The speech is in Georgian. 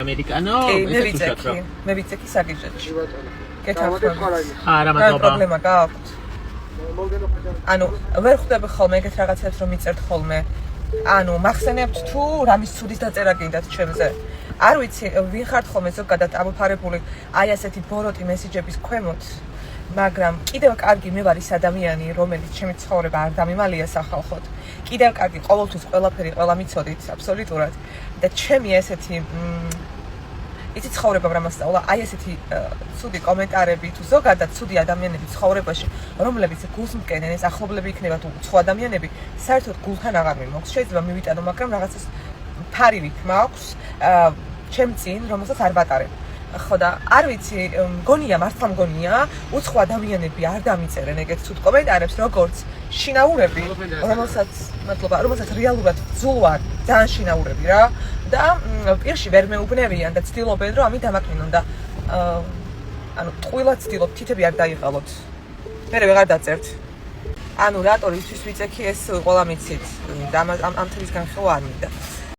ამერიკანო, მე ვიცექი საგიჟეთში. არა, მადლობა. პრობლემა გააქვთ? ანუ ვერ ხვდები ხოლმე ეგეთ რაღაცებს რომ მიწერთ ხოლმე. ანუ მახსენებთ თუ რამის ცუდის დაწერა გინდათ ჩემზე. არ ვიცი, ვინ ხართ ხოლმე ზოგადად ამოფარებული აი ასეთი ბოროტი მესიჯების ქვემოთ, მაგრამ კიდევ კარგი მე ვარ ის ადამიანი, რომელიც ჩემი ცხოვრება არ დამიმალია სახალხოდ. კიდევ კარგი ყოველთვის ყველაფერი ყველა მიცოდით აბსოლუტურად და ჩემი ესეთი იცი ცხოვრება რა მასწავლა, აი ესეთი ცუდი კომენტარები თუ ზოგადად ცუდი ადამიანები ცხოვრებაში, რომლებიც გულს მკენენ, ეს ახლობლები იქნება თუ სხვა ადამიანები, საერთოდ გულთან აღარ მიმოქვს. შეიძლება მივიტანო, მაგრამ რაღაცას ფარივით მაქვს ჩემ წინ, რომელსაც არ ვატარებ. ხო და არ ვიცი, მგონია, მართლა მგონია, უცხო ადამიანები არ დამიწერენ ეგეთ ცუდ კომენტარებს, როგორც შინაურები, რომელსაც რეალურად ძულ ვარ, ძალიან შინაურები რა და პირში ვერ მეუბნევიან და ცდილობენ, რომ ამით დამაკნინონ და ანუ ტყუილად ცდილობ თითები არ დაიღალოთ. მე ვეღარ დაწერთ. ანუ რატო ისთვის ვიცექი ეს ყველა მიცით და ამ თემის განხილვა არ მინდა.